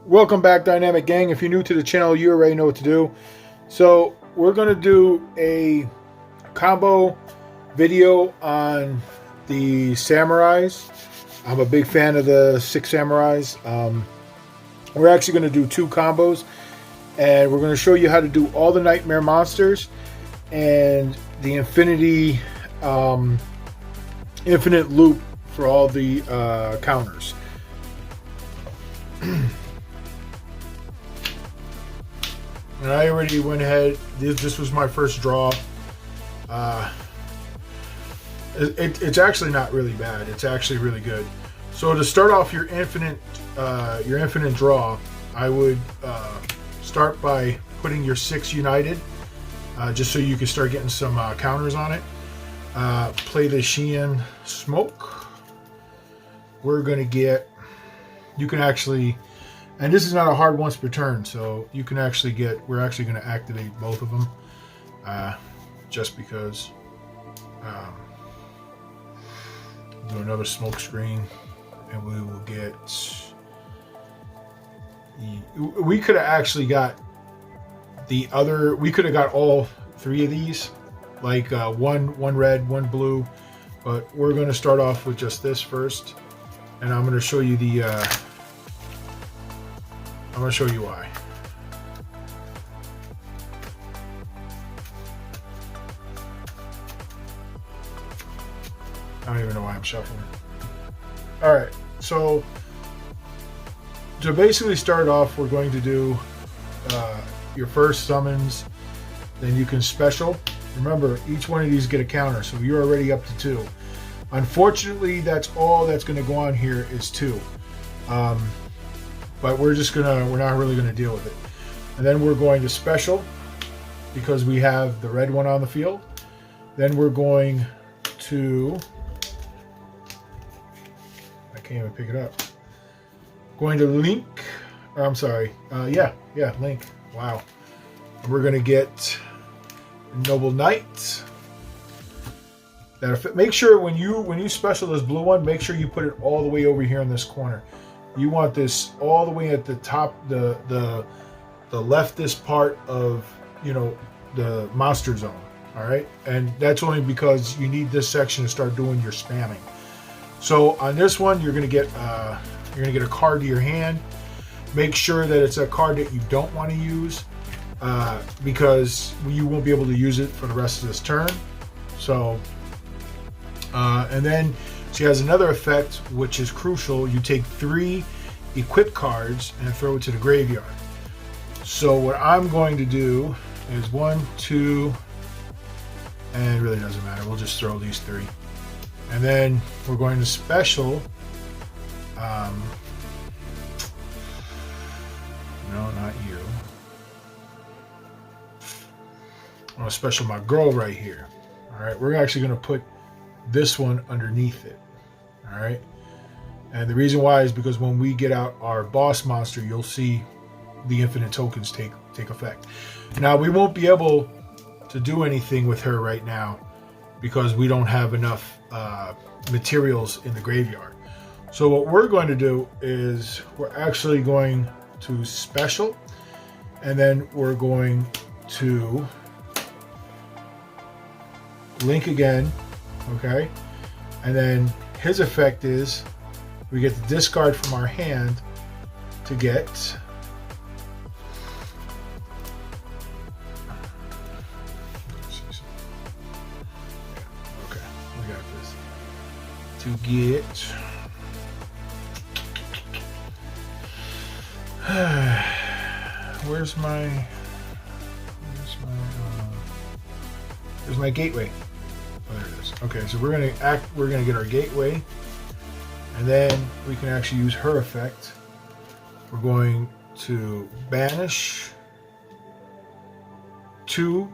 Welcome back, Dynamic Gang. If you're new to the channel, you already know what to do. So we're going to do a combo video on the samurais. I'm a big fan of the 6 samurais. We're actually going to do 2 combos, and we're going to show you how to do all the nightmare monsters and the infinite loop for all the counters. And I already went ahead. This was my first draw. It's actually not really bad. It's actually really good. So to start off your infinite draw, I would start by putting your 6 united, just so you can start getting some counters on it. Play the Sheehan Smoke. We're gonna get. You can actually. And this is not a hard once per turn, so you can actually get, we're actually going to activate both of them, just because. Do another smoke screen, and we will get, we could have actually got we could have got all 3 of these, like one red, one blue, but we're going to start off with just this first, and I'm going to show you the, I'm going to show you why. I don't even know why I'm shuffling. Alright, so to basically start off, we're going to do your first summons, then you can special. Remember, each one of these get a counter, so you're already up to 2. Unfortunately, that's all that's going to go on here is 2. But we're not really gonna deal with it. And then we're going to special, because we have the red one on the field. Then we're going to, I can't even pick it up. Going to link, or I'm sorry, link. Wow. And we're gonna get Noble Knight. Make sure when you special this blue one, make sure you put it all the way over here in this corner. You want this all the way at the top, the leftist part of, the monster zone. All right, and that's only because you need this section to start doing your spamming. So on this one, you're gonna get a card to your hand. Make sure that it's a card that you don't want to use, because you won't be able to use it for the rest of this turn. So, and then she has another effect, which is crucial. You take 3 equip cards and throw it to the graveyard. So what I'm going to do is 1, 2, and it really doesn't matter. We'll just throw these 3. And then we're going to special. No, not you. I'm going to special my girl right here. All right, we're actually going to put this one underneath it. All right, and the reason why is because when we get out our boss monster, you'll see the infinite tokens take effect. Now we won't be able to do anything with her right now because we don't have enough materials in the graveyard. So what we're going to do is we're actually going to special, and then we're going to link again. Okay, and then his effect is we get the discard from our hand to get okay, we got this to get where's my gateway? Oh, there it is. Okay, so we're gonna get our gateway, and then we can actually use her effect. We're going to banish 2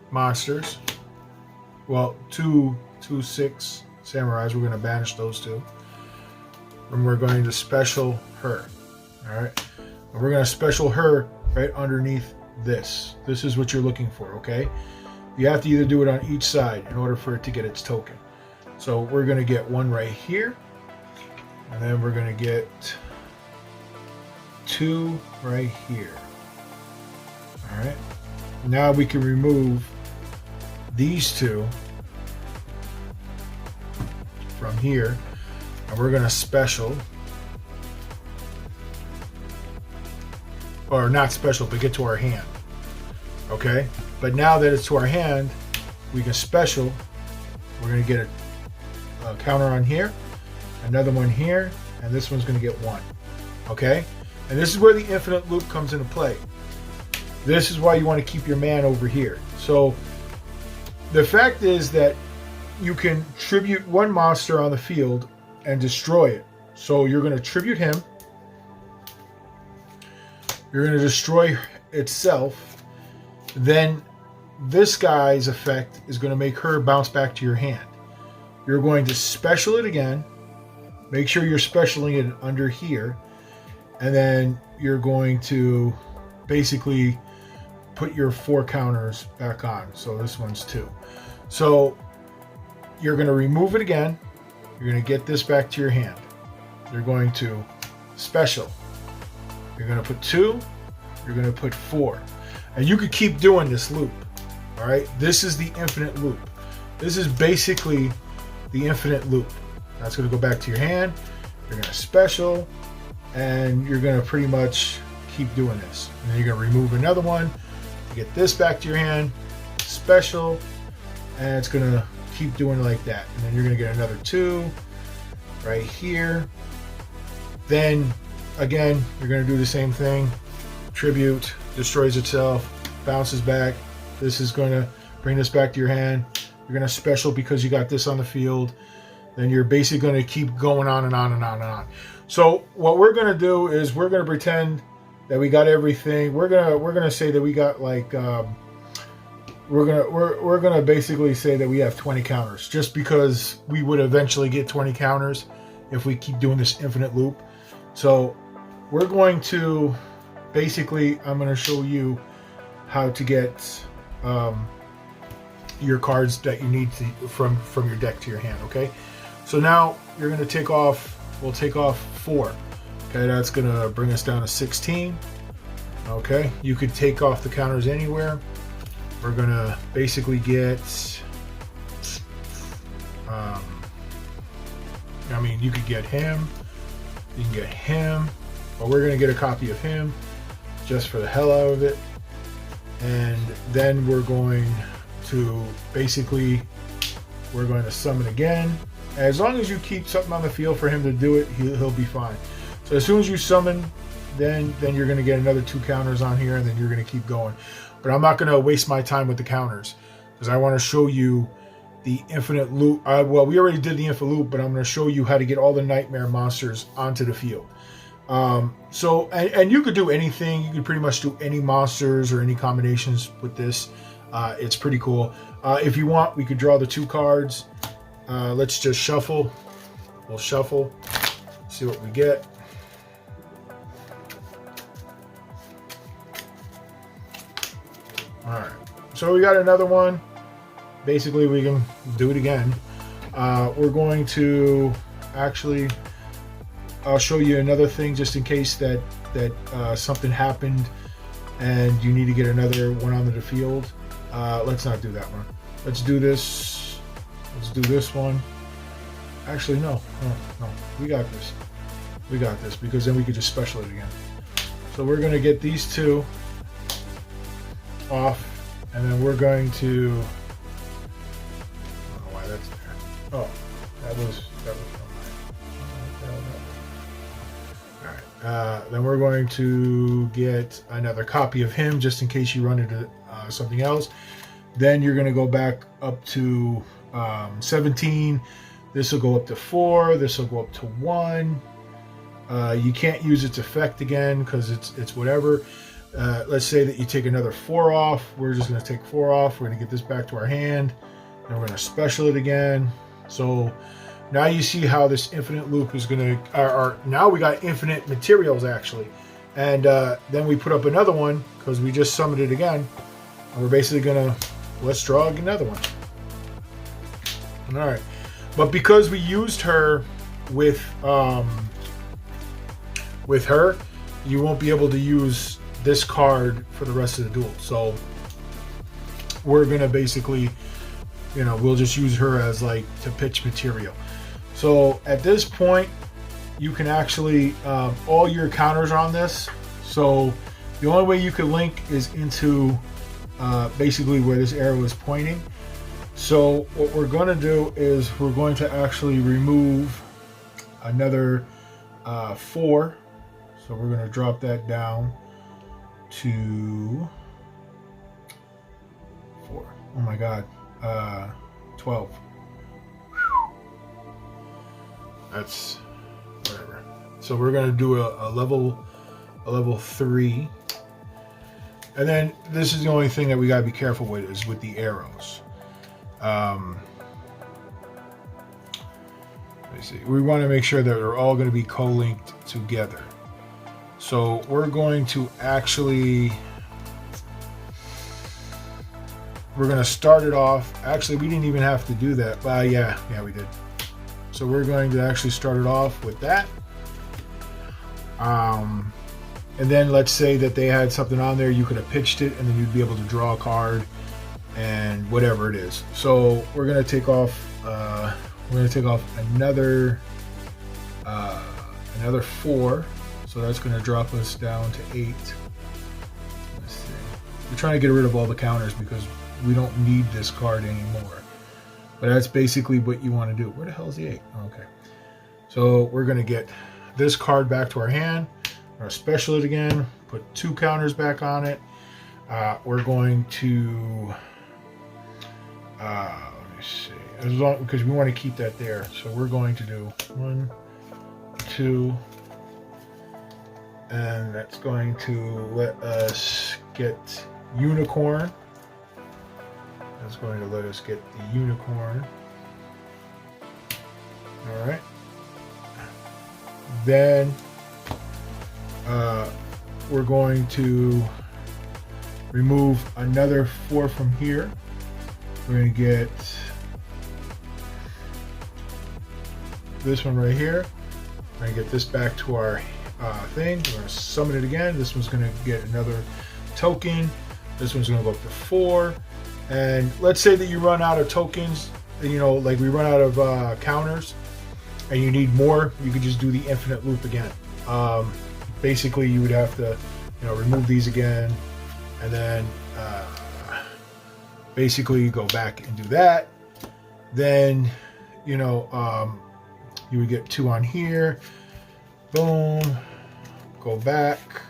monsters. Well, two 6 samurais. We're gonna banish those 2. And we're going to special her. Alright. And we're gonna special her right underneath this. This is what you're looking for, okay? You have to either do it on each side in order for it to get its token. So we're going to get one right here, and then we're going to get 2 right here. All right. Now we can remove these 2 from here, and we're going to special, or not special, but get to our hand. Okay. But now that it's to our hand, we can special. We're going to get a counter on here, another one here, and this one's going to get 1. Okay. And this is where the infinite loop comes into play. This is why you want to keep your man over here. So the fact is that you can tribute one monster on the field and destroy it. So you're going to tribute him. You're going to destroy itself. Then this guy's effect is going to make her bounce back to your hand. You're going to special it again. Make sure you're specialing it under here. And then you're going to basically put your 4 counters back on. So this one's 2. So you're going to remove it again. You're going to get this back to your hand. You're going to special. You're going to put 2. You're going to put 4. And you could keep doing this loop. All right. This is the infinite loop. This is basically the infinite loop. That's going to go back to your hand. You're going to special. And you're going to pretty much keep doing this. And then you're going to remove another one. Get this back to your hand, special, and it's going to keep doing it like that. And then you're going to get another 2 right here. Then, again, you're going to do the same thing. Tribute, destroys itself, bounces back. This is going to bring this back to your hand. You're going to special because you got this on the field. Then you're basically going to keep going on and on and on and on. So what we're going to do is we're going to pretend that we got everything. We're gonna say that we got like we're gonna basically say that we have 20 counters, just because we would eventually get 20 counters if we keep doing this infinite loop. So we're going to basically, I'm going to show you how to get your cards that you need to, from your deck to your hand. Okay, so now you're going to take off. We'll take off 4. Okay, that's going to bring us down to 16. Okay, you could take off the counters anywhere. We're going to basically get, I mean, you could get him. You can get him. But we're going to get a copy of him just for the hell out of it. And then we're going to basically, we're going to summon again. As long as you keep something on the field for him to do it, he'll be fine. So as soon as you summon, then you're going to get another 2 counters on here, and then you're going to keep going. But I'm not going to waste my time with the counters, because I want to show you the infinite loop. Well, we already did the infinite loop, but I'm going to show you how to get all the nightmare monsters onto the field. So you could do anything. You could pretty much do any monsters or any combinations with this. It's pretty cool. If you want, we could draw the 2 cards. Let's just shuffle. We'll shuffle, see what we get. All right, so we got another one. Basically, we can do it again. We're going to actually, I'll show you another thing just in case that something happened and you need to get another one onto the field. Let's not do that one. Let's do this. Let's do this one. Actually, no. We got this. We got this, because then we could just special it again. So we're going to get these 2 off, and then we're going to, I don't know why that's there. Oh, that was all right. Then we're going to get another copy of him just in case you run into something else. Then you're going to go back up to 17. This will go up to 4. This will go up to 1. You can't use its effect again because it's whatever. Let's say that you take another 4 off. We're just going to take 4 off. We're going to get this back to our hand. And we're going to special it again. So now you see how this infinite loop is going to... now we got infinite materials, actually. And then we put up another one because we just summoned it again. And we're basically going to... Let's draw another one. All right. But because we used her with her, you won't be able to use this card for the rest of the duel. So we're gonna basically, we'll just use her as like to pitch material. So at this point, you can actually all your counters are on this. So the only way you could link is into basically where this arrow is pointing. So what we're going to do is we're going to actually remove another 4. So we're going to drop that down to 4. Oh my God, 12. That's whatever. So we're going to do a level 3. And then this is the only thing that we got to be careful with is with the arrows. Let me see. We want to make sure that they're all going to be co-linked together. So we're going to actually, we're going to start it off. Actually, we didn't even have to do that. Yeah, we did. So we're going to actually start it off with that. And then let's say that they had something on there, you could have pitched it, and then you'd be able to draw a card and whatever it is. So we're gonna take off. Another 4. So that's gonna drop us down to 8. Let's see. We're trying to get rid of all the counters because we don't need this card anymore. But that's basically what you want to do. Where the hell is the 8? Okay. So we're gonna get this card back to our hand. We're going to special it again, put 2 counters back on it. We're going to, let me see, because we want to keep that there. So we're going to do 1, 2, and that's going to let us get unicorn. That's going to let us get the unicorn. All right. Then we're going to remove another 4 from here. We're going to get this one right here. We're going to get this back to our thing. We're going to summon it again. This one's going to get another token. This one's going to go up to 4. And let's say that you run out of tokens, like we run out of counters, and you need more, you could just do the infinite loop again. Basically, you would have to, remove these again, and then basically go back and do that. Then, you would get 2 on here. Boom. Go back.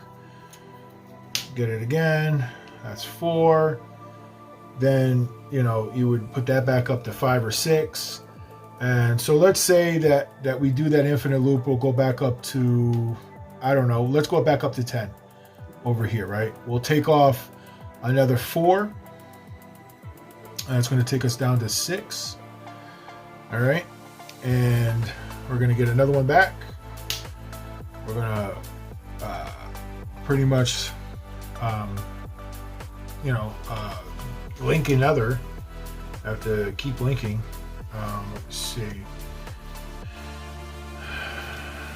Get it again. That's 4. Then, you would put that back up to 5 or 6. And so let's say that we do that infinite loop. We'll go back up to, I don't know, let's go back up to 10 over here, right? We'll take off another 4. And it's going to take us down to 6. All right. And we're going to get another one back. We're going to pretty much, link another. Have to keep linking. Let's see.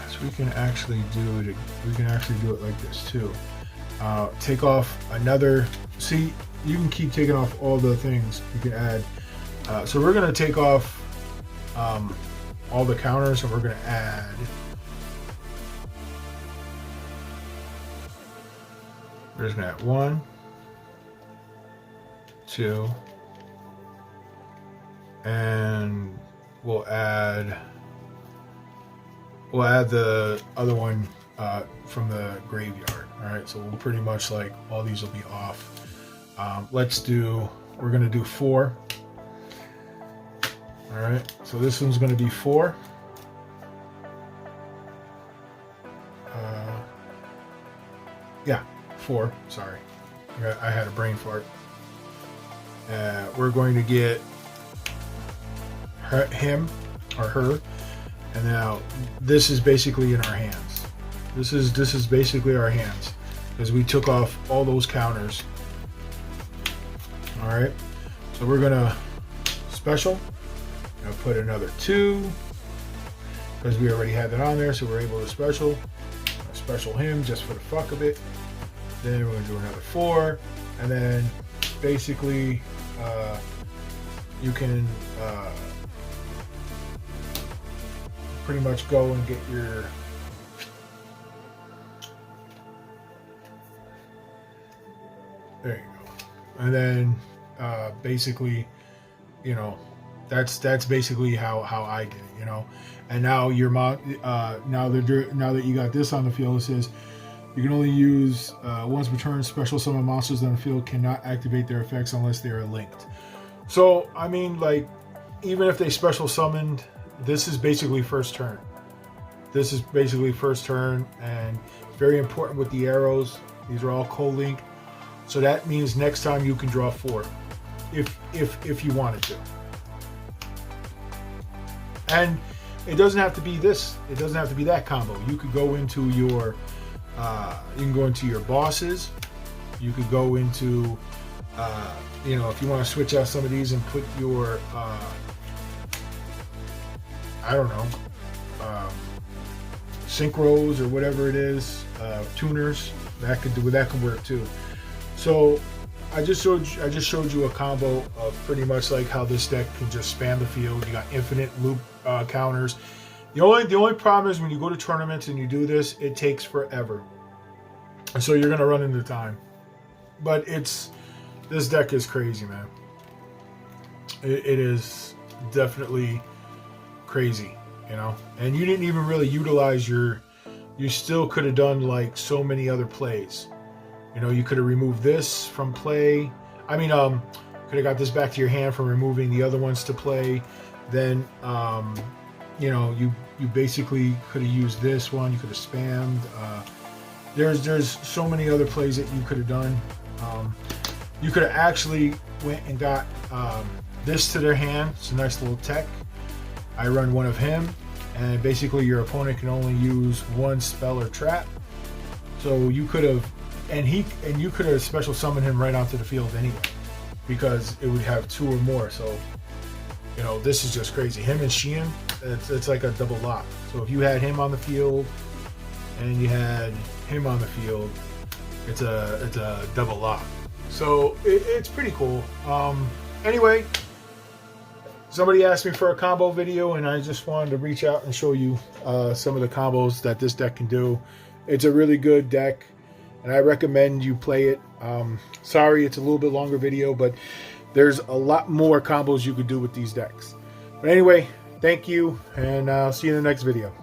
So we can actually do it. We can actually do it like this too. Take off another. See, you can keep taking off all the things you can add. So we're gonna take off all the counters, and we're gonna add. We're just gonna add 1, 2. And we'll add the other one from the graveyard. All right, so we'll pretty much like all these will be off. We're gonna do 4. All right, so this one's gonna be 4. Yeah, 4. Sorry, I had a brain fart. We're going to get him or her, and now this is basically in our hands. This is basically our hands, because we took off all those counters. All right, so we're gonna special. I'll put another 2 because we already had that on there, so we're able to special. special him just for the fuck of it. Then we're gonna do another 4, and then basically you can pretty much go and get your there you go, and then basically, you know, that's basically how I did it, you know. And now your now that you got this on the field, it says you can only use once per turn. Special summon monsters on the field cannot activate their effects unless they are linked. So I mean, like, even if they special summoned, this is basically first turn. This is basically first turn, and very important with the arrows. These are all co-linked, so that means next time you can draw 4, if you wanted to. And it doesn't have to be this. It doesn't have to be that combo. You could go into your, you can go into your bosses. You could go into, you know, if you want to switch out some of these and put your, I don't know, synchros or whatever it is, tuners. That could work too. So I just showed you a combo of pretty much like how this deck can just span the field. You got infinite loop counters. The only problem is when you go to tournaments and you do this, it takes forever, and so you're gonna run into time. But this deck is crazy, man. It is definitely crazy, you know. And you didn't even really utilize you still could have done like so many other plays. You know, you could have removed this from play. I mean, could have got this back to your hand from removing the other ones to play. Then, you know, you basically could have used this one. You could have spammed. There's so many other plays that you could have done. You could have actually went and got this to their hand. It's a nice little tech. I run one of him, and basically your opponent can only use one spell or trap. So you could have. And you could have special summoned him right onto the field anyway, because it would have 2 or more. So, you know, this is just crazy. Him and Sheehan, it's like a double lock. So if you had him on the field and you had him on the field, it's a double lock. So it's pretty cool. Anyway, somebody asked me for a combo video, and I just wanted to reach out and show you some of the combos that this deck can do. It's a really good deck, and I recommend you play it. Sorry, it's a little bit longer video, but there's a lot more combos you could do with these decks. But anyway, thank you, and I'll see you in the next video.